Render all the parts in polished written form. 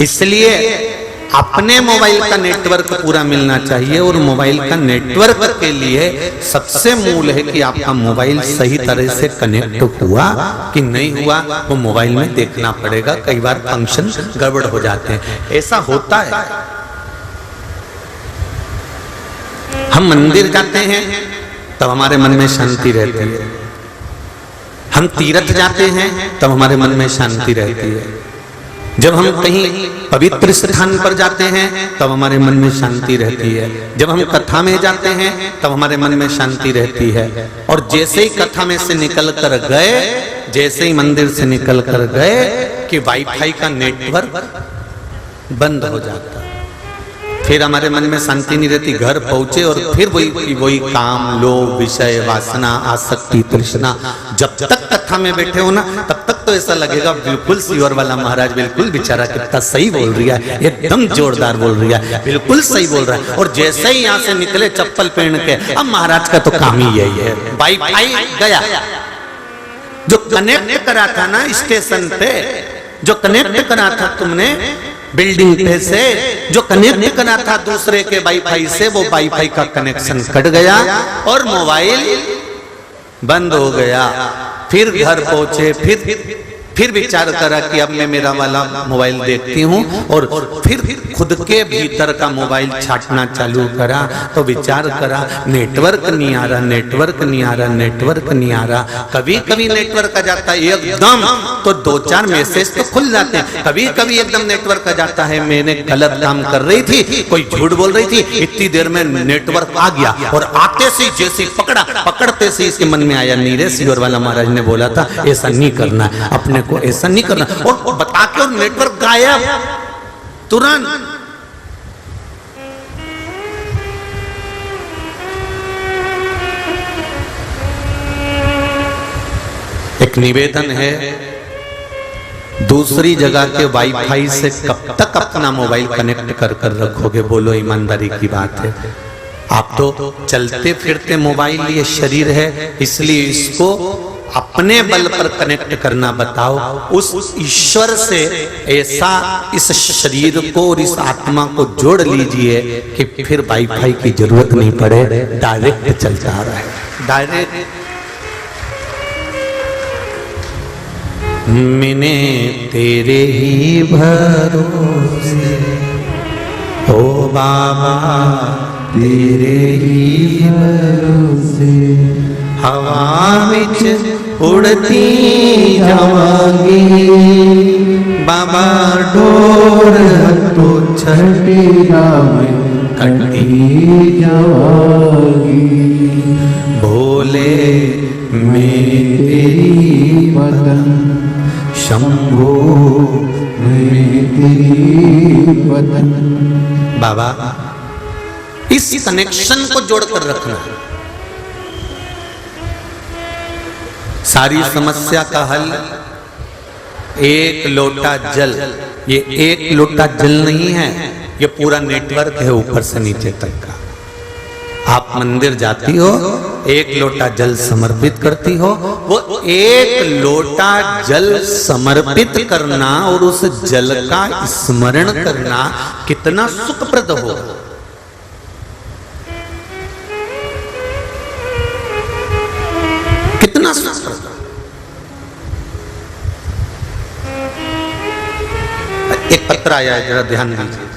इसलिए अपने मोबाइल का नेटवर्क पूरा मिलना चाहिए और मोबाइल का नेटवर्क के लिए सबसे मूल है कि आपका मोबाइल सही तरह से कनेक्ट हुआ कि नहीं हुआ, वो मोबाइल में देखना पड़ेगा। कई बार फंक्शन गड़बड़ हो जाते हैं, ऐसा होता है। हम मंदिर जाते हैं तब हमारे मन में शांति रहती है, हम तीर्थ जाते हैं तब हमारे मन में शांति रहती है, जब हम कहीं पवित्र स्थान पर जाते हैं तब हमारे मन में शांति रहती है, जब हम कथा में जाते हैं तब हमारे मन में शांति रहती है। और जैसे ही कथा में से निकल कर गए, जैसे ही मंदिर से निकल कर गए कि वाईफाई का नेटवर्क बंद हो जाता, फिर हमारे मन में शांति नहीं रहती। घर पहुंचे और फिर वही काम, लोभ, विषय, वासना, आसक्ति, तृष्णा। जब तक कथा में बैठे हो ना तब तक तो ऐसा लगेगा बिल्कुल सीवर वाला महाराज बिल्कुल बेचारा कितना सही बोल रही है, एकदम जोरदार बोल रही है, बिल्कुल सही बोल रहा है। और जैसे ही यहाँ से निकले चप्पल पहन के, अब महाराज का तो काम ही यही है, वाईफाई गया। जो कनेक्ट करा था ना स्टेशन पे, जो कनेक्ट करा था तुमने बिल्डिंग पे से, जो कनेक्ट करा था दूसरे के वाईफाई से, वो वाईफाई का कनेक्शन कट गया और मोबाइल बंद हो गया। फिर घर पहुंचे, फिर विचार करा कि अब मैं मेरा वाला मोबाइल देखती हूँ, और फिर खुद के भीतर का मोबाइल छाटना चालू करा तो विचार करा नेटवर्क नहीं आ रहा, नेटवर्क नहीं आ रहा, नेटवर्क नहीं आ रहा। कभी कभी नेटवर्क आ जाता है एकदम तो 2-4 मैसेज तो खुल जाते हैं, कभी कभी एकदम नेटवर्क आ जाता है। मैंने गलत काम कर रही थी, कोई झूठ बोल रही थी, इतनी देर में नेटवर्क आ गया और आते से जैसे पकड़ते से इसके मन में आया, नीरे सीवर वाला महाराज ने बोला था ऐसा नहीं करना, अपने को ऐसा नहीं करना, और बता के और नेटवर्क गायब तुरंत। एक निवेदन है, दूसरी जगह के वाईफाई से कब तक अपना मोबाइल कनेक्ट कर कर रखोगे? बोलो, ईमानदारी की बात है। आप तो चलते फिरते मोबाइल ये शरीर है, इसलिए इसको अपने बल पर कनेक्ट करना बताओ। उस ईश्वर से ऐसा इस शरीर को और इस आत्मा को जोड़ लीजिए कि फिर वाईफाई की जरूरत नहीं पड़े, डायरेक्ट चलता रहा है, डायरेक्ट। मैंने तेरे ही भरोसे, ओ बाबा तेरे ही भरोसे, हवा विच उड़ती जावांगी, बाबा डोर तो छठेगा में कटी जावांगी, भोले मैं तेरी बदन, शंभो मैं तेरी बदन। बाबा इस कनेक्शन को जोड़कर रखना, सारी समस्या का हल एक लोटा जल। ये एक लोटा जल नहीं है, ये पूरा नेटवर्क है ऊपर से नीचे तक का। आप मंदिर जाती हो, एक लोटा जल समर्पित करती हो, वो एक लोटा जल समर्पित करना और उस जल का स्मरण करना कितना सुखप्रद होगा। कितना सुखप्रद। एक पत्र आया है, जरा ध्यान दीजिए।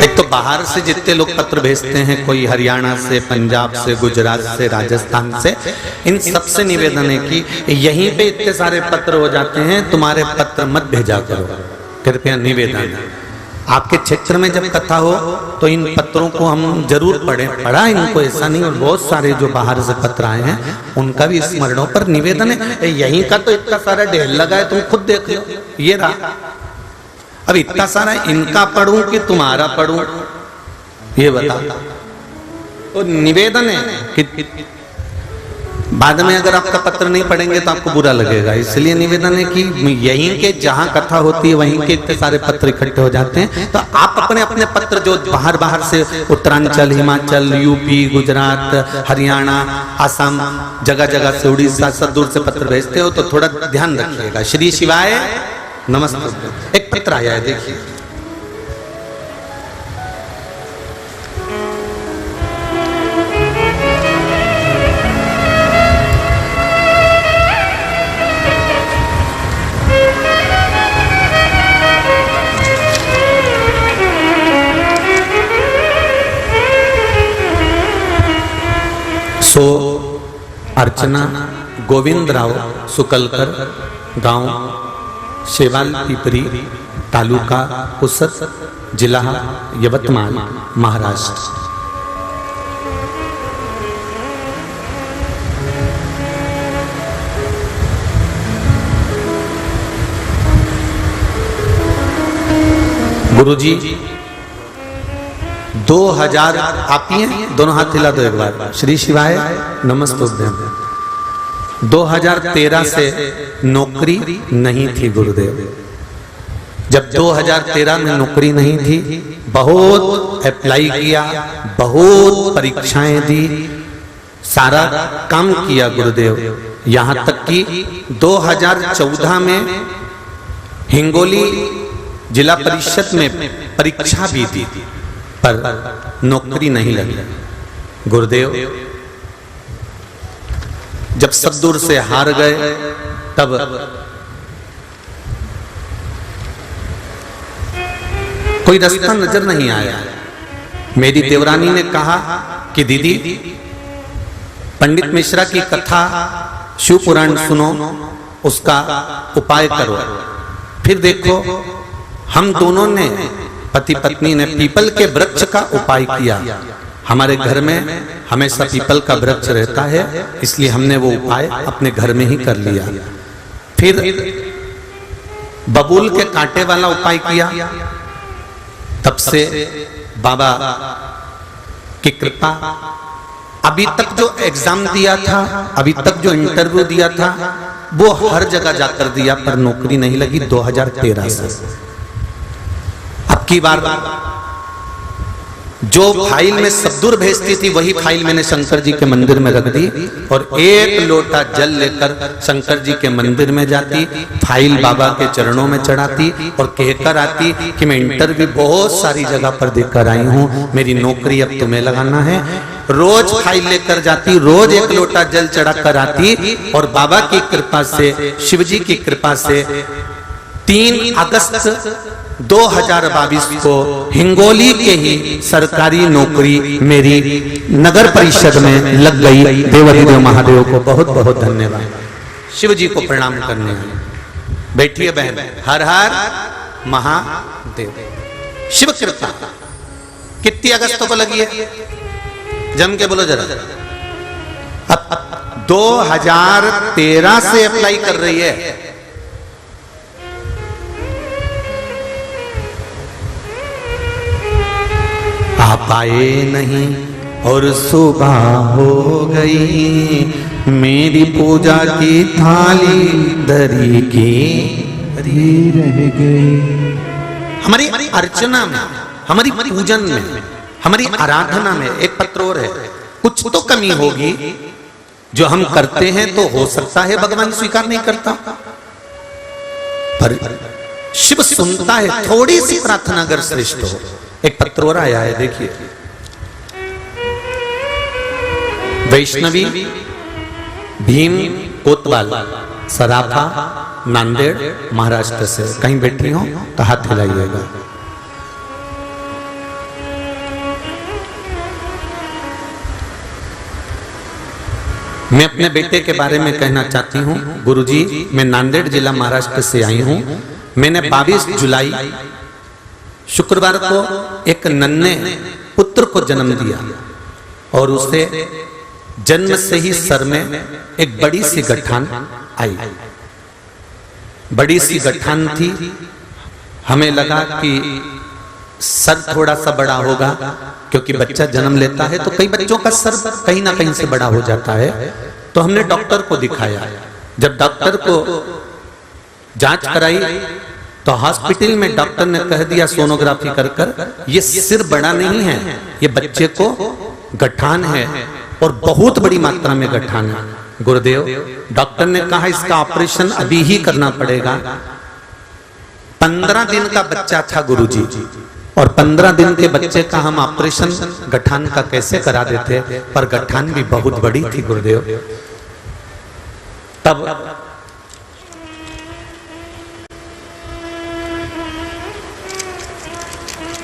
एक तो बाहर से जितने लोग पत्र भेजते हैं, कोई हरियाणा से, पंजाब से, गुजरात से, राजस्थान से, इन सबसे निवेदन है कि यहीं पे इतने सारे पत्र हो जाते हैं, तुम्हारे पत्र मत भेजा करो, कृपया निवेदन। आपके क्षेत्र में जब कथा हो तो इन पत्रों को हम जरूर पढ़ा इनको, ऐसा नहीं। और बहुत सारे जो बाहर से पत्र आए हैं उनका भी स्मरणों पर निवेदन है। यहीं का तो इतना सारा ढेर लगा है, तुम खुद देख लो, ये रहा। अब इतना सारा इनका पढ़ूं कि तुम्हारा पढ़ूं, ये बता। तो निवेदन है कि बाद में अगर आपका पत्र नहीं पढ़ेंगे तो आपको बुरा लगेगा, इसलिए निवेदन है कि यहीं के जहां कथा होती है वहीं के इतने सारे पत्र इकट्ठे हो जाते हैं, तो आप अपने अपने पत्र जो बाहर बाहर से उत्तरांचल, हिमाचल, यूपी, गुजरात, हरियाणा, असम, जगह जगह से, उड़ीसा, सब दूर से पत्र भेजते हो तो थोड़ा ध्यान रखिएगा। श्री शिवाय नमस्ते। एक पत्र आया है, देखिए। सो अर्चना गोविंदराव सुकलकर, गांव शेवाल पिपरी, तालुका पुसद, जिला यवतमाळ, महाराष्ट्र। गुरुजी 2000 आप ही हैं, दोनों हाथ हिला दो एक बार। श्री शिवाय नमस्तुभ्यं। 2013 से नौकरी नहीं थी गुरुदेव। जब 2013 में नौकरी नहीं थी, बहुत अप्लाई किया, बहुत परीक्षाएं दी, सारा काम किया गुरुदेव। यहां तक कि 2014 में हिंगोली जिला परिषद में परीक्षा भी दी, पर नौकरी नहीं लगी गुरुदेव। जब सब दूर से हार गए, तब कोई रास्ता नजर नहीं आया। मेरी देवरानी ने कहा कि दीदी, पंडित मिश्रा की कथा शिव पुराण सुनो, उसका उपाय करो। फिर देखो, हम दोनों ने, पति पत्नी ने, पीपल के वृक्ष का उपाय किया। हमारे घर में हमेशा पीपल का वृक्ष रहता है, इसलिए हमने वो उपाय अपने घर में ही कर लिया। फिर बबूल के कांटे वाला उपाय किया। तब से बाबा की कृपा, अभी तक जो एग्जाम दिया था, अभी तक जो इंटरव्यू दिया था, वो हर जगह जाकर दिया, पर नौकरी नहीं लगी 2013 से। अब की बार जो फाइल में सब्दूर भेजती थी, वही फाइल मैंने शंकर जी के मंदिर में रख दी और एक लोटा जल लेकर शंकर जी के मंदिर में जाती, फाइल बाबा के चरणों में चढ़ाती और कहकर आती कि मैं इंटरव्यू बहुत सारी जगह पर देकर आई हूं, मेरी नौकरी अब तुम्हें लगाना है। रोज फाइल लेकर जाती, रोज एक लोटा जल चढ़ाकर आती और बाबा की कृपा से, शिव जी की कृपा से 3 अगस्त 2022 को हिंगोली के ही सरकारी नौकरी मेरी नगर परिषद में लग गई। देवाधिदेव महादेव को बहुत बहुत धन्यवाद। शिव जी को प्रणाम करने हैं। बैठिए बहन। हर हर महादेव। शिव कृपा कितनी अगस्त को लगी है? जम के बोलो जरा। अब 2013 से अप्लाई कर रही है। आप आए नहीं और सुबह हो गई, मेरी पूजा की थाली धरी की धरी रह गई। हमारी अर्चना में, हमारी पूजन में, हमारी आराधना में एक पत्र और है। कुछ तो कमी होगी जो हम करते हैं, तो हो सकता है भगवान स्वीकार नहीं करता, पर शिव सुनता है। थोड़ी सी प्रार्थना अगर श्रेष्ठ हो। एक पत्र और आया है, देखिए। वैष्णवी भीम कोतवाल, सराफा, नांदेड़, महाराष्ट्र से। कहीं बैठी हो तो हाथ हिलाइएगा। मैं अपने बेटे के बारे में कहना चाहती हूँ। गुरुजी, मैं नांदेड़ जिला महाराष्ट्र से आई हूँ। मैंने 22 जुलाई शुक्रवार को एक नन्हे पुत्र को जन्म दिया और उसे जन्म से ही सर में एक बड़ी सी गठान आई। बड़ी सी गठान थी। हमें लगा कि सर थोड़ा सा बड़ा होगा, क्योंकि बच्चा जन्म लेता है तो कई बच्चों का सर कहीं ना कहीं से बड़ा हो जाता है। तो हमने डॉक्टर को दिखाया। जब डॉक्टर को जांच कराई तो हॉस्पिटल में डॉक्टर ने कह दिया सोनोग्राफी कर कर, ये सिर बड़ा नहीं है, ये बच्चे को गठान है और बहुत बड़ी मात्रा में गठान है। गुरुदेव, डॉक्टर ने कहा इसका ऑपरेशन अभी ही करना पड़ेगा। 15 दिन का बच्चा था गुरुजी, और 15 दिन के बच्चे का हम ऑपरेशन गठान का कैसे करा देते, पर गठान भी बहुत बड़ी थी गुरुदेव। तब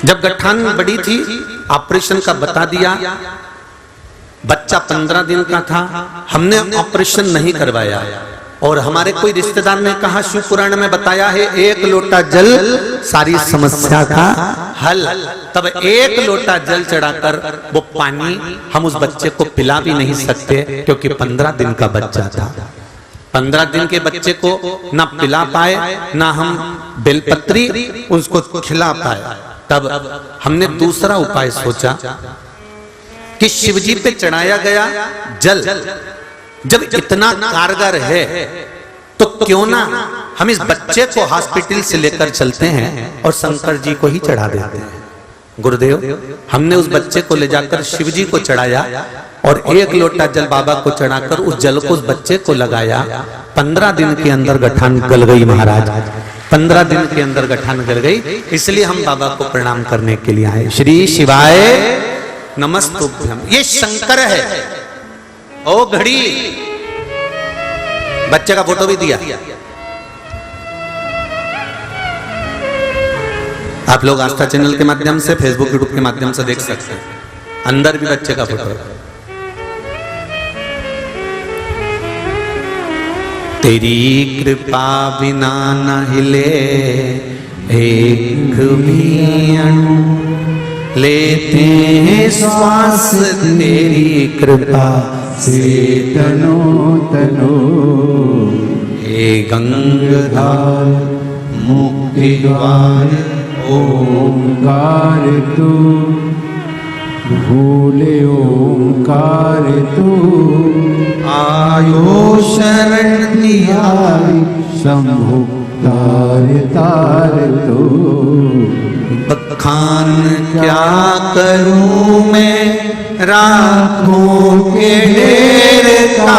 जब गठान बड़ी थी, ऑपरेशन का बता दिया, बच्चा 15 दिन का था, हमने ऑपरेशन नहीं करवाया। और हमारे कोई रिश्तेदार ने कहा, शिव पुराण में बताया है 1 लोटा जल सारी समस्या का हल। तब 1 लोटा जल चढ़ाकर वो पानी हम उस बच्चे को पिला भी नहीं सकते, क्योंकि 15 दिन का बच्चा था। 15 दिन के बच्चे को ना पिला पाए, ना हम बेलपत्री उसको खिला पाए। तब हमने दूसरा उपाय सोचा कि शिवजी पे चढ़ाया गया जल जब इतना कारगर है, तो क्यों ना हम इस बच्चे को हॉस्पिटल से लेकर चलते हैं और शंकर जी को ही चढ़ा देते हैं। गुरुदेव, हमने उस बच्चे को ले जाकर शिवजी को चढ़ाया और 1 लोटा जल बाबा को चढ़ाकर उस जल को उस बच्चे को लगाया। 15 दिन के अंदर गठान गल गई महाराज, 15 दिन के अंदर गठान गल गई। इसलिए हम बाबा को प्रणाम करने के लिए आए। श्री शिवाय नमस्तुभ्यम। ये शंकर है। ओ घड़ी, बच्चे का फोटो भी दिया, आप लोग आस्था चैनल के माध्यम से, फेसबुक यूट्यूब के माध्यम से देख सकते हैं। अंदर भी बच्चे का फोटो है। तेरी कृपा बिना न हिले एक भी अणु, लेते हैं श्वास तेरी कृपा से तनो तनो। हे गंगाधार मुक्ति द्वार ओंकार तू, भूले ओंकार तू, आयो शरण दिया शंभु तार तार तू। बखान क्या करूं मैं राखों के ढेर का,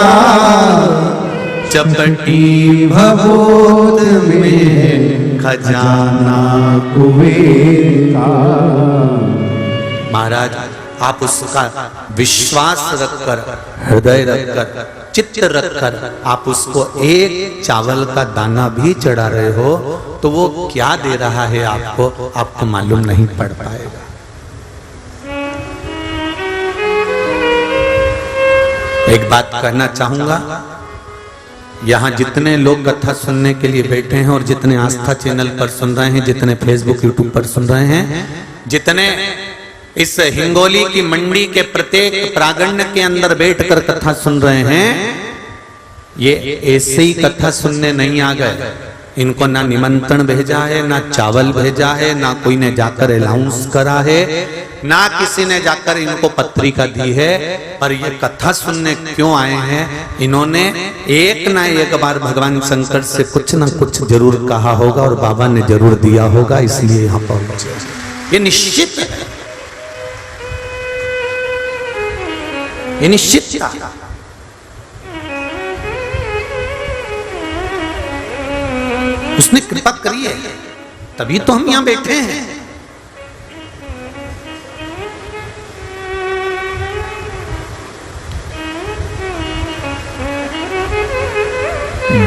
चपटी भगोद में खजाना कुबेर का। महाराज, आप उसका विश्वास रखकर, हृदय रखकर, चित्त रखकर आप उसको 1 चावल का दाना भी चढ़ा रहे हो, तो वो क्या दे रहा है आपको मालूम नहीं पड़ पाएगा। एक बात कहना चाहूंगा, यहाँ जितने लोग कथा सुनने के लिए बैठे हैं और जितने आस्था चैनल पर सुन रहे हैं, जितने फेसबुक यूट्यूब पर सुन रहे हैं, जितने इस हिंगोली की मंडी के प्रत्येक प्रांगण के अंदर बैठकर कथा सुन रहे हैं, ये ऐसे ही कथा सुनने नहीं आ गए। इनको ना निमंत्रण भेजा है, ना चावल भेजा है, ना कोई ने जाकर अनाउंस करा है, ना किसी ने जाकर इनको पत्रिका दी है। पर ये कथा सुनने क्यों आए हैं? इन्होंने एक ना एक बार भगवान शंकर से कुछ ना कुछ जरूर कहा होगा और बाबा ने जरूर दिया होगा, इसलिए यहाँ पहुंचे। ये निश्चित है, ये निश्चित था। उसने कृपा करी है, तभी तो हम यहां बैठे हैं।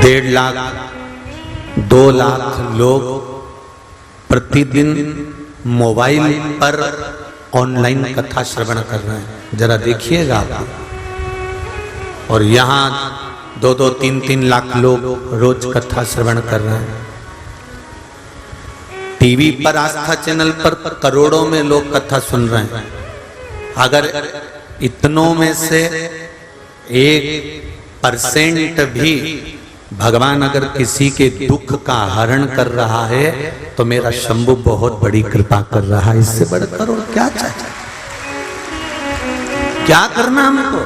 1.5 लाख 2 लाख लोग प्रतिदिन मोबाइल पर ऑनलाइन कथा श्रवण कर रहे हैं, जरा देखिएगा आप। और यहाँ 2-2, 3-3 लाख लोग रोज कथा श्रवण कर रहे हैं। टीवी पर, आस्था चैनल पर करोड़ों में लोग कथा सुन रहे हैं। अगर इतनों में से 1% भी भगवान अगर किसी के दुख का हरण कर रहा है, तो मेरा शंभु बहुत बड़ी कृपा कर रहा है। इससे बढ़कर और क्या चाहिए? क्या करना हमको?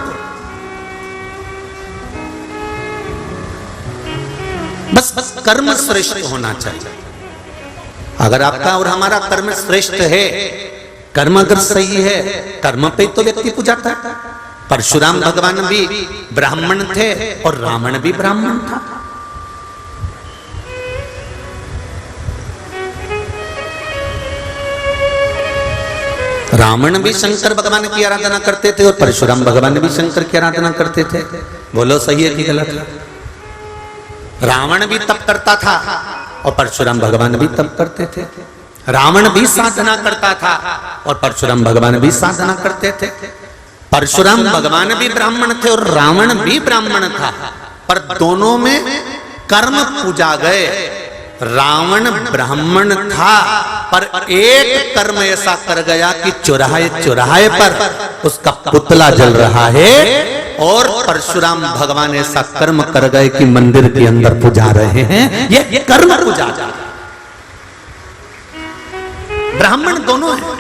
बस कर्म श्रेष्ठ होना चाहिए। अगर आपका और हमारा कर्म श्रेष्ठ है, कर्म अगर सही है, कर्म पे तो व्यक्ति पूजाता है। परशुराम भगवान भी ब्राह्मण थे और रावण भी ब्राह्मण था। रावण भी शंकर भगवान की आराधना करते थे और परशुराम भगवान भी शंकर की आराधना करते थे। बोलो सही है कि गलत है? रावण भी तप करता था और परशुराम भगवान भी तप करते थे। रावण भी साधना करता था और परशुराम भगवान भी साधना करते थे। परशुराम भगवान भी ब्राह्मण थे और रावण भी ब्राह्मण था, पर दोनों में कर्म पूजा गए। रावण ब्राह्मण था पर एक कर्म ऐसा कर गया कि चौराहे चौराहे पर उसका पुतला जल रहा है, और परशुराम भगवान ऐसा कर्म कर गए कि मंदिर के अंदर पूजा रहे हैं। ये कर्म पूजा। ब्राह्मण दोनों हैं,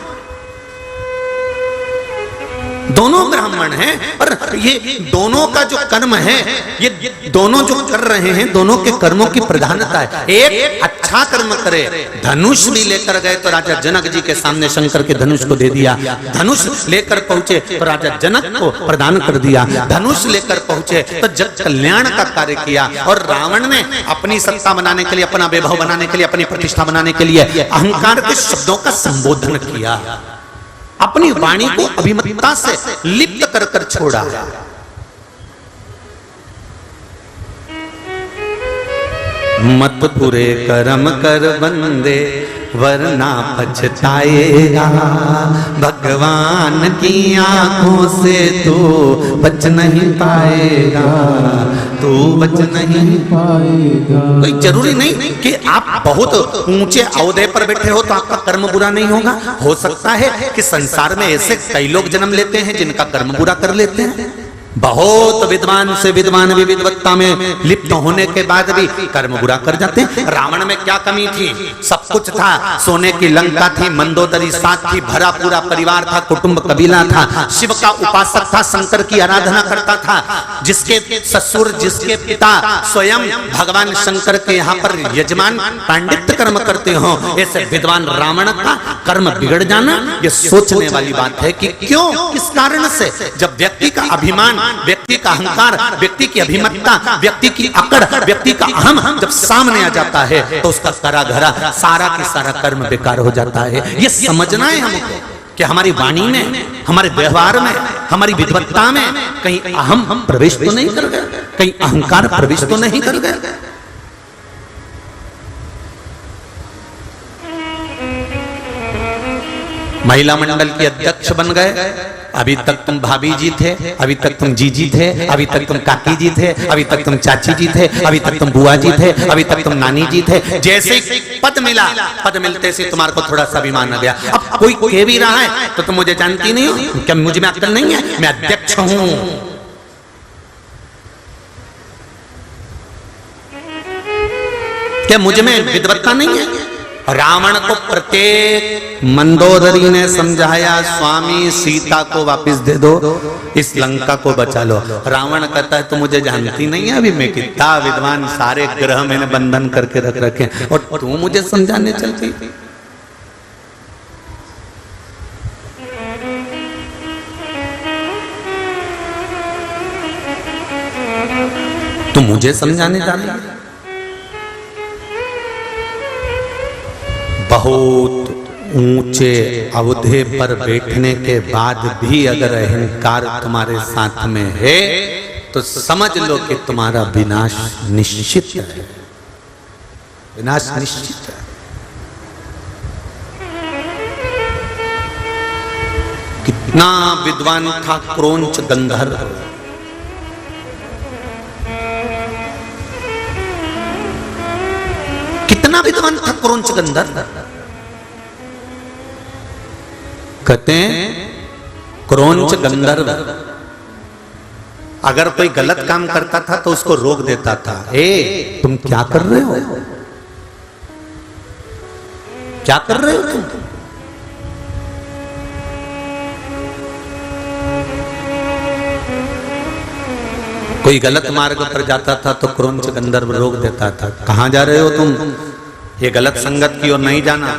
दोनों ब्राह्मण हैं, पर ये दोनों का जो कर्म है, ये दोनों जो कर रहे हैं, दोनों के कर्मों की प्रधानता है। एक अच्छा कर्म करे, धनुष भी लेकर गए तो राजा जनक जी के सामने शंकर के धनुष को दे दिया। धनुष लेकर पहुंचे तो राजा जनक को प्रदान कर दिया। धनुष लेकर पहुंचे तो जग कल्याण का कार्य किया। और रावण ने अपनी सत्ता बनाने के लिए, अपना वैभव बनाने के लिए, अपनी प्रतिष्ठा बनाने के लिए अहंकार के शब्दों का संबोधन किया। अपनी वाणी को अभिमतता से लिप्त कर कर छोड़ा। मत पूरे कर्म कर बंदे वरना पछताएगा, भगवान की आंखों से तू बच नहीं पाएगा, तू बच नहीं पाएगा। कोई जरूरी नहीं कि आप बहुत ऊंचे ओहदे पर बैठे हो तो आपका कर्म बुरा नहीं होगा। हो सकता है कि संसार में ऐसे कई लोग जन्म लेते हैं जिनका कर्म बुरा कर लेते हैं। बहुत विद्वान से विद्वान भी विद्वत्ता में लिप्त होने के बाद भी कर्म बुरा कर जाते हैं। रावण में क्या कमी थी? सब कुछ था, सोने की लंका थी, मंदोदरी साथ थी, भरा पूरा परिवार था, कुटुंब कबीला था, शिव का उपासक था, शंकर की आराधना करता था, जिसके ससुर जिसके पिता स्वयं भगवान शंकर के यहाँ पर यजमान पांडित्य कर्म करते हो, ऐसे विद्वान रावण का कर्म बिगड़ जाना ये सोचने वाली बात है कि क्यों, किस कारण से। जब व्यक्ति का अभिमान, व्यक्ति का अहंकार, व्यक्ति की अभिमतता, व्यक्ति की अकड़, व्यक्ति का अहम जब सामने आ जाता है तो उसका करा घरा सारा की सारा कर्म बेकार हो जाता है। ये समझना है हमको कि हमारी वाणी में, हमारे व्यवहार में, हमारी विद्वत्ता में कहीं अहम प्रवेश तो नहीं कर गया, कहीं अहंकार प्रवेश तो नहीं कर गया। महिला मंडल की अध्यक्ष बन गए। अभी तक तुम भाभी जी थे, अभी तक तुम जीजी थे, अभी तक तुम काकी जी थे, अभी तक तुम चाची जी थे, अभी तक तुम बुआ जी थे, अभी तक तुम नानी जी थे। जैसे पद मिला, पद मिलते से तुम्हारे को थोड़ा सा अभिमान आ गया। अब कोई कह भी रहा है तो तुम मुझे जानती नहीं हो क्या? मुझे में अक्ल नहीं है? मैं अध्यक्ष हूं। क्या मुझ में विद्वत्ता नहीं है? रावण को प्रत्येक मंदोदरी ने समझाया, स्वामी सीता को वापस दे दो, इस लंका को बचा लो। रावण कहता है तो मुझे जानती नहीं है, अभी मैं कितना विद्वान, सारे ग्रह मैंने बंधन करके रख रखे और तू मुझे समझाने चलती। तू मुझे समझाने जा रही है? बहुत ऊंचे अवधे पर बैठने के बाद भी अगर अहंकार तुम्हारे साथ में है तो समझ लो कि तुम्हारा विनाश निश्चित है, विनाश निश्चित है। कितना विद्वान था क्रौंच गंधर्व, कितना विद्वान था क्रौंच गंधर्व। कहते हैं क्रौंच गंधर्व अगर कोई गलत काम करता था तो उसको रोक देता था। ए तुम क्या कर रहे हो, क्या कर रहे हो तुम? कोई गलत मार्ग पर जाता था तो क्रौंच गंधर्व रोक देता था। कहां जा रहे हो तुम? ये गलत संगत की ओर नहीं जाना,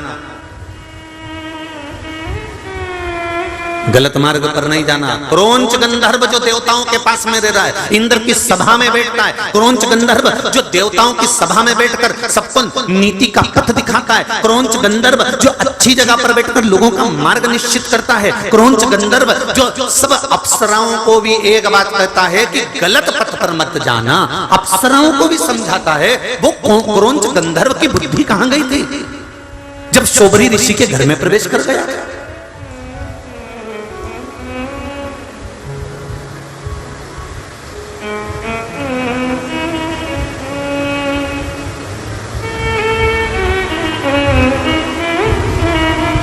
गलत मार्ग पर नहीं जाना। क्रोंच गंधर्व जो देवताओं के पास में रह रहा है, इंद्र की सभा में बैठता है, क्रोंच गंधर्व जो देवताओं की सभा में बैठकर सबको नीति का पथ दिखाता है, क्रोंच गंधर्व जो अच्छी जगह पर बैठकर लोगों का मार्ग निश्चित करता है, क्रोंच गंधर्व जो सब अप्सराओं को भी एक बात कहता है कि गलत पथ पर मत जाना, अप्सराओं को भी समझाता है, वो क्रोंच गंधर्व की बुद्धि कहां गई थी जब शोभरी ऋषि के घर में प्रवेश कर गया।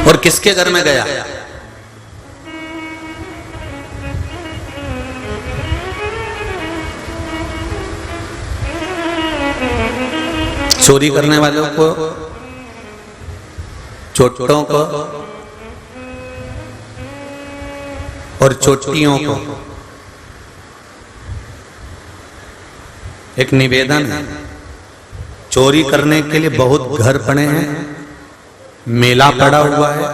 और किसके घर में गया? चोरी करने वालों को, चोटों को और चोटियों को एक निवेदन है। चोरी करने के लिए बहुत घर पड़े हैं, मेला पड़ा हुआ है,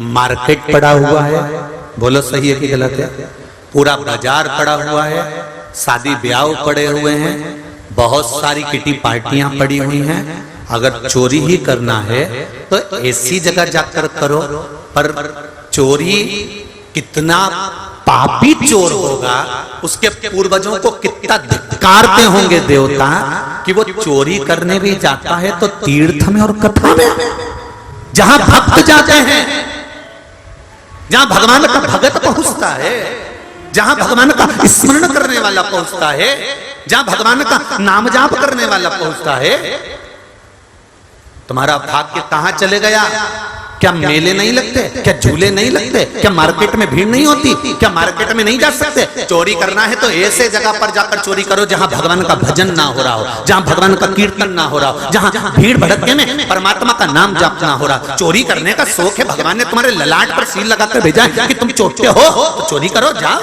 मार्केट पड़ा हुआ है, बोलो सही है कि गलत है, पूरा बाजार पड़ा हुआ है, शादी ब्याह पड़े हुए हैं, बहुत सारी किटी पार्टियां पड़ी हुई हैं। अगर चोरी ही करना है तो ऐसी जगह जाकर करो, पर चोरी कितना पापी चोर होगा, उसके पूर्वजों को कितना धिक्कारते होंगे देवता कि वो चोरी करने भी जाता है तो तीर्थ में और कथा में, जहां भक्त जाते हैं, जहां भगवान का भगत पहुंचता है, जहां भगवान का स्मरण करने वाला पहुंचता है, जहां भगवान का नाम जाप करने वाला पहुंचता है। तुम्हारा भाग्य कहां चले गया? क्या मेले नहीं लगते? क्या झूले नहीं लगते? क्या मार्केट में भीड़ नहीं होती? क्या मार्केट में नहीं जा सकते? चोरी करना है तो ऐसे जगह पर जाकर चोरी करो जहां भगवान का भजन ना हो रहा हो, जहां भगवान का कीर्तन ना हो रहा हो, जहां भीड़ भड़के में परमात्मा का नाम जाप ना हो रहा। चोरी करने का शौक है, भगवान ने तुम्हारे ललाट पर सील लगाकर भेजा है कि तुम चोरते हो तो चोरी करो, जाओ।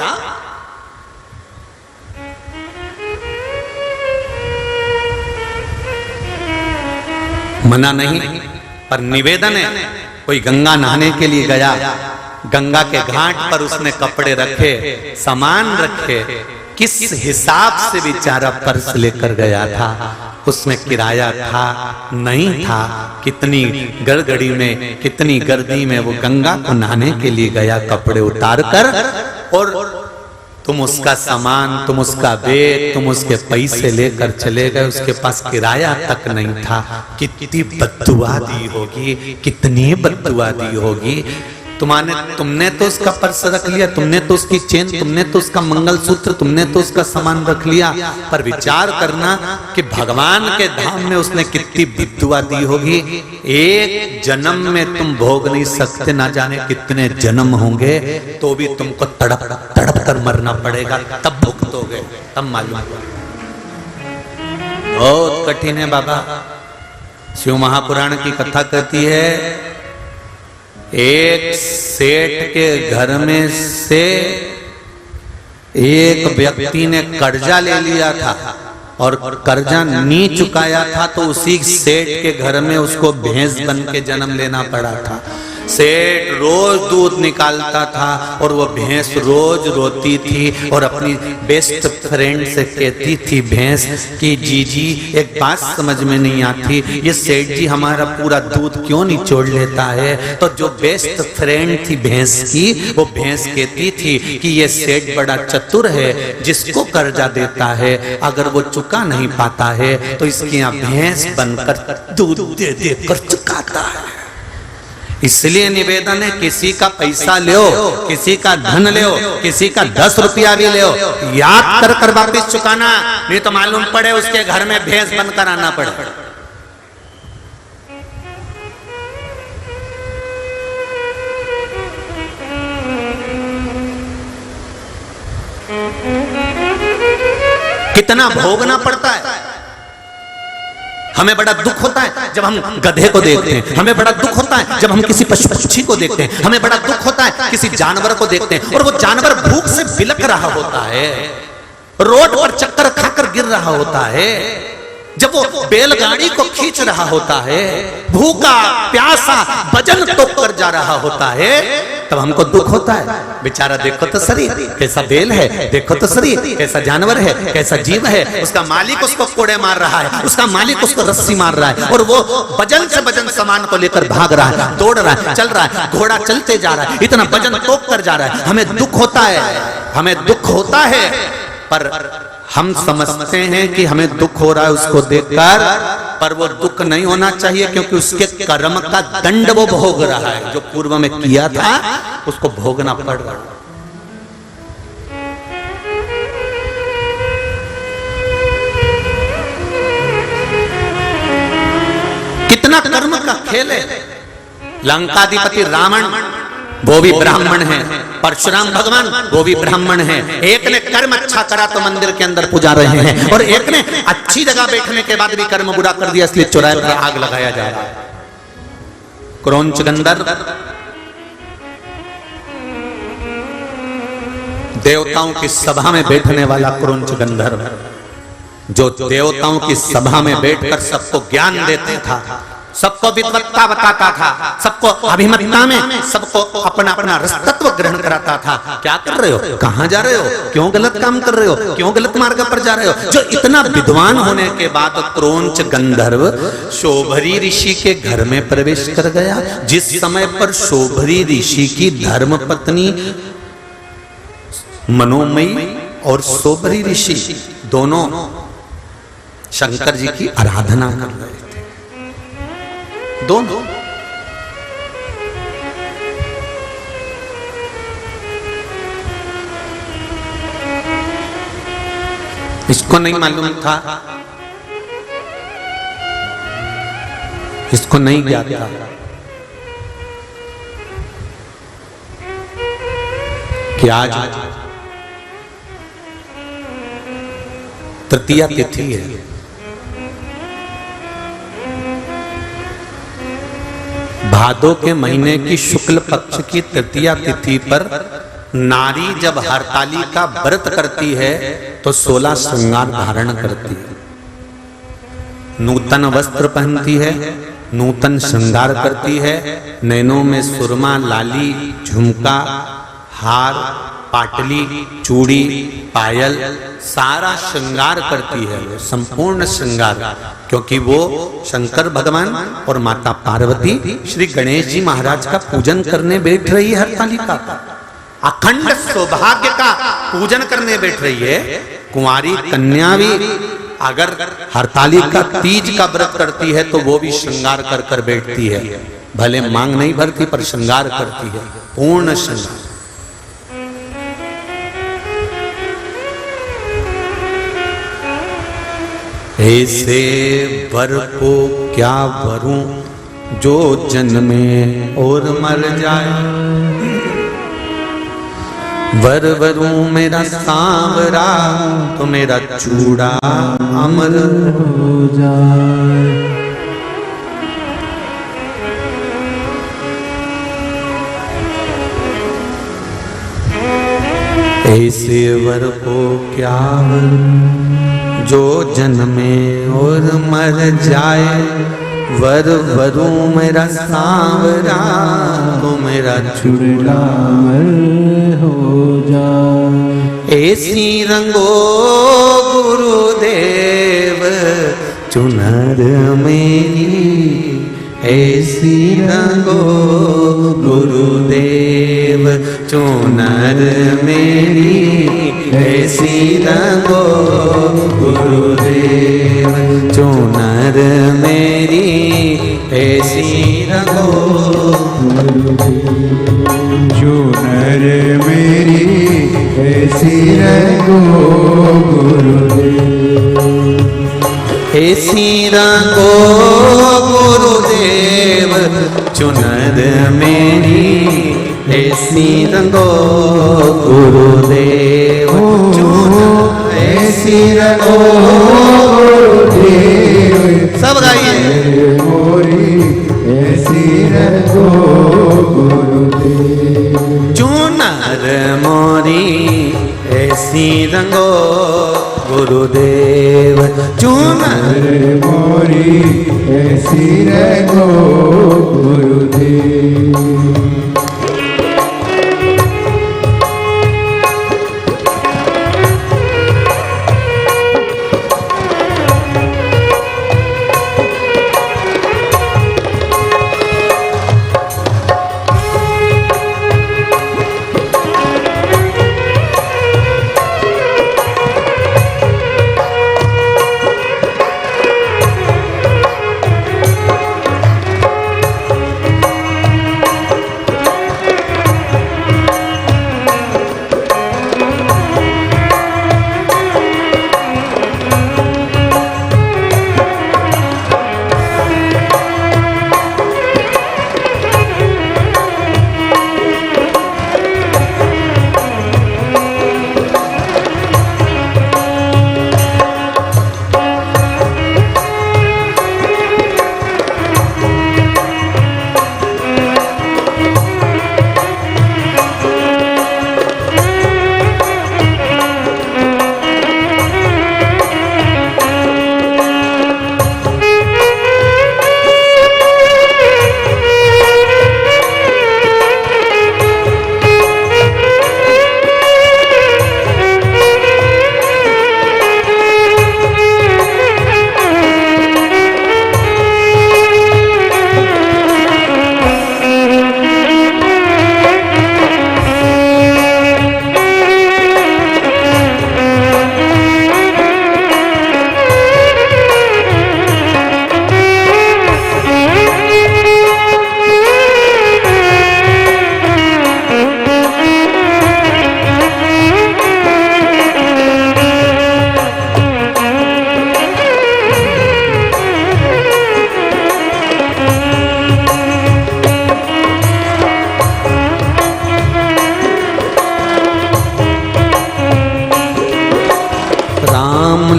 मना नहीं, पर निवेदन है। कोई गंगा नहाने के लिए गया, गंगा के घाट पर उसने कपड़े रखे, सामान रखे, किस हिसाब से बेचारा पर्स लेकर गया था, उसमें किराया था नहीं था, कितनी गड़गड़ी में, कितनी गर्दी में वो गंगा को नहाने के लिए गया कपड़े उतार कर, और तुम उसका सामान, तुम उसका बैग, तुम उसके पैसे लेकर चले गए, उसके पास किराया तक नहीं था। कितनी बद्दुआ दी होगी, कितनी बद्दुआ दी होगी। तुमने तो उसका पर्स रख लिया, तुमने तो उसकी चेन, तुमने तो उसका मंगलसूत्र, तुमने तो उसका सामान रख लिया, पर विचार करना कि भगवान के धाम में उसने कितनी बद्दुआ दी होगी। एक जन्म में तुम भोग नहीं सकते, ना जाने कितने जन्म होंगे, तो भी तुमको तड़प तड़प कर मरना पड़ेगा, तब भुगतोगे, तब मालूम। बहुत कठिन है बाबा। शिव महापुराण की कथा कहती है, एक सेठ के घर में से एक व्यक्ति ने कर्जा ले लिया था और कर्जा नहीं चुकाया था, तो उसी सेठ के घर में उसको भैंस बन के जन्म लेना पड़ा था। सेठ रोज दूध निकालता था और वो भैंस रोज रोती थी और अपनी बेस्ट फ्रेंड से कहती थी भैंस कि जीजी एक बात समझ में नहीं आती, ये सेठ जी हमारा पूरा दूध क्यों निचोड़ लेता है। तो जो बेस्ट फ्रेंड थी भैंस की, वो भैंस कहती थी कि ये सेठ बड़ा चतुर है, जिसको कर्जा देता है अगर वो चुका नहीं पाता है तो इसके यहाँ भैंस बनकर दूध दे देकर चुकाता है। इसलिए निवेदन है, किसी का पैसा ले, किसी का धन ले, किसी का 10 रुपया भी ले, याद कर कर वापिस चुकाना, नहीं तो मालूम पड़े उसके घर में भैंस बनकर आना पड़े। कितना भोगना पड़ता है। हमें बड़ा दुख होता है जब हम गधे को देखते हैं, हमें बड़ा दुख होता है जब हम किसी पशु पक्षी को देखते हैं, हमें बड़ा दुख होता है किसी जानवर को देखते हैं और वो जानवर भूख से बिलक रहा होता है, रोड पर चक्कर खाकर गिर रहा होता है, जब वो बैलगाड़ी को खींच रहा होता है, भूखा प्यासा भजन तो कर जा रहा होता है, तब हमको दुख होता है। बेचारा देखो तो सही कैसा बैल है, देखो तो सही कैसा जानवर है, कैसा जीव है, उसका मालिक उसको कोड़े मार रहा है, उसका मालिक उसको रस्सी मार रहा है, और वो वजन से वजन सामान को लेकर भाग रहा है, दौड़ रहा है, चल रहा है, घोड़ा चलते जा रहा है, इतना वजन तोप कर जा रहा है। हमें दुख होता है, हमें दुख होता है, पर हम समझते हैं कि हमें दुख हो रहा है उसको देखकर, पर वो दुख नहीं होना चाहिए, क्योंकि उसके कर्म का दंड वो भोग रहा है। जो पूर्व में किया था उसको भोगना पड़ रहा है। कितना कर्म का खेल है। लंकाधिपति रावण वो भी ब्राह्मण है, परशुराम भगवान वो भी ब्राह्मण है। एक ने कर्म अच्छा करा तो मंदिर के अंदर पूजा रहे हैं, और एक ने अच्छी जगह बैठने के बाद भी कर्म बुरा कर दिया, इसलिए चौराहे पर आग लगाया जा रहा है। क्रौंच गंधर्व देवताओं की सभा में बैठने वाला क्रौंच गंधर्व, जो देवताओं की सभा में बैठकर सबको ज्ञान देता था, सबको विद्वत्ता बताता था, सबको अभिमतता में सबको अपना अपना रसतत्व ग्रहण कराता था। क्या कर रहे हो, कहां जा रहे हो, क्यों गलत काम कर रहे हो, क्यों गलत मार्ग पर जा रहे हो। जो इतना विद्वान होने के बाद क्रौंच गंधर्व शोभरी ऋषि के घर में प्रवेश कर गया, जिस समय पर शोभरी ऋषि की धर्म पत्नी मनोमयी और शोभरी ऋषि दोनों शंकर जी की आराधना कर रहे थे। दोनों इसको नहीं मालूम था, इसको नहीं ज्ञात था कि आज तृतीया तिथि है। भादो के महीने की शुक्ल पक्ष की तृतीया तिथि पर नारी जब हरताली का व्रत करती है तो 16 श्रृंगार धारण करती है, नूतन वस्त्र पहनती है, नूतन श्रृंगार करती है, नैनों में सुरमा, लाली, झुमका, हार, पाटली, चूड़ी, पायल, सारा श्रृंगार करती है, संपूर्ण श्रृंगार, क्योंकि वो शंकर भगवान और माता पार्वती श्री गणेश जी महाराज का पूजन करने बैठ रही है। हरतालिका अखंड सौभाग्य का पूजन करने बैठ रही है। कुंवारी कन्या भी अगर हरतालिका तीज का व्रत करती है तो वो भी श्रृंगार कर कर बैठती है, भले मांग नहीं भरती पर श्रृंगार करती है, पूर्ण श्रृंगार। ऐसे वर को क्या वरूं जो जन्मे और मर जाए, वर वरूं मेरा सांवरा तो मेरा चूड़ा अमर हो जाए। ऐसे वर को क्या वरूं जो जन्मे और मर जाए, वर वरू मेरा सांवरा तो मेरा चूड़ा हो जाए। ऐसी रंगो गुरुदेव चुनर मेरी, ऐसी रंगो गुरुदेव चुनर मेरी, ऐसी रंगो गुरुदेव चुनर मेरी, ऐसी रंगो चुनर मेरी, ऐसी रंगो गुरुदेव, ऐसी रंगो गुरुदेव चुनर मेरी, ऐसी रंगो गुरुदेव चुनर, ऐसी रंगो गुरुदेव। सब गाइए मोरी, ऐसी रंगो गुरुदेव, चुनर मोरी, ऐसी रंगो गुरुदेव चूनर मोरी ऐसी रगो गुरुदेव।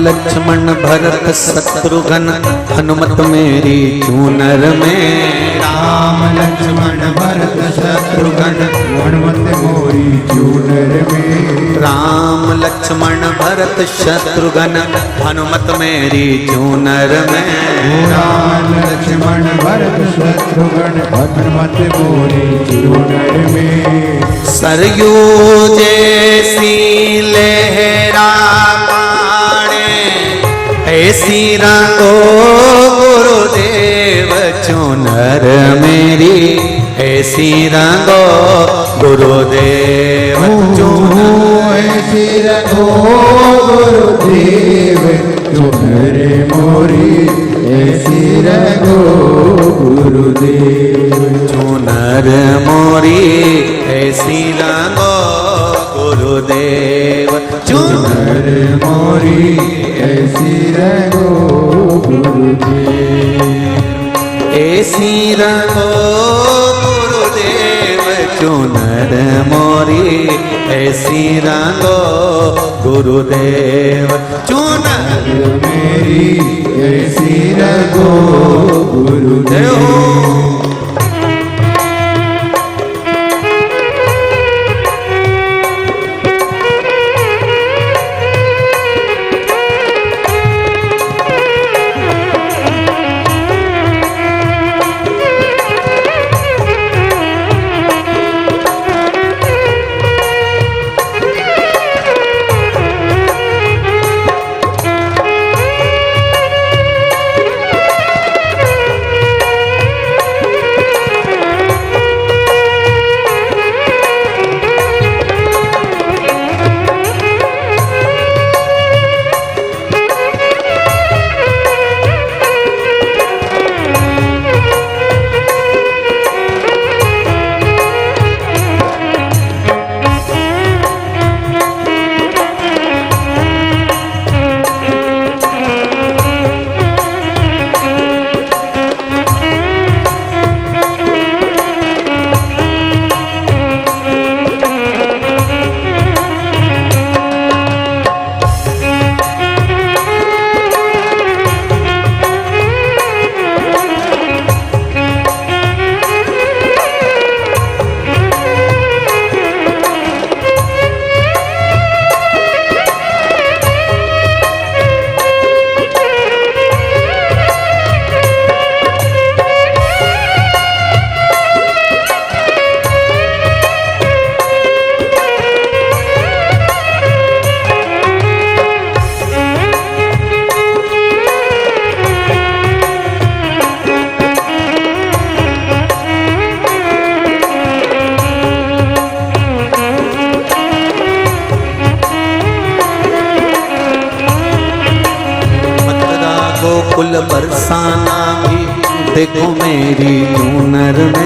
लक्ष्मण भरत शत्रुघ्न हनुमत मेरी चूनर में। राम लक्ष्मण भरत शत्रुघ्न हनुमत मोरी चूनर में। राम लक्ष्मण भरत शत्रुघ्न हनुमत मेरी चूनर में। राम लक्ष्मण भरत शत्रुघ्न हनुमत मोरी चूनर में। सरयू जैसी लहरा ऐसी रंगो गुरुदेव चूनर मेरी ऐसी रंगो गुरुदेव चूनर ऐसी रंगो गुरुदेव चूनर मोरी ऐसी रंगो गुरुदेव चूनर मोरी ऐसी रंगो गुरुदेव चूनर मोरी ऐसी रंगो गुरुदेव। ऐसी रंगो गुरुदेव चूनर मोरी ऐसी रंगो गुरुदेव चूनर मेरी ऐसी रंगो गुरुदेव। फूल बरसाना भी देखो मेरी चूनर में।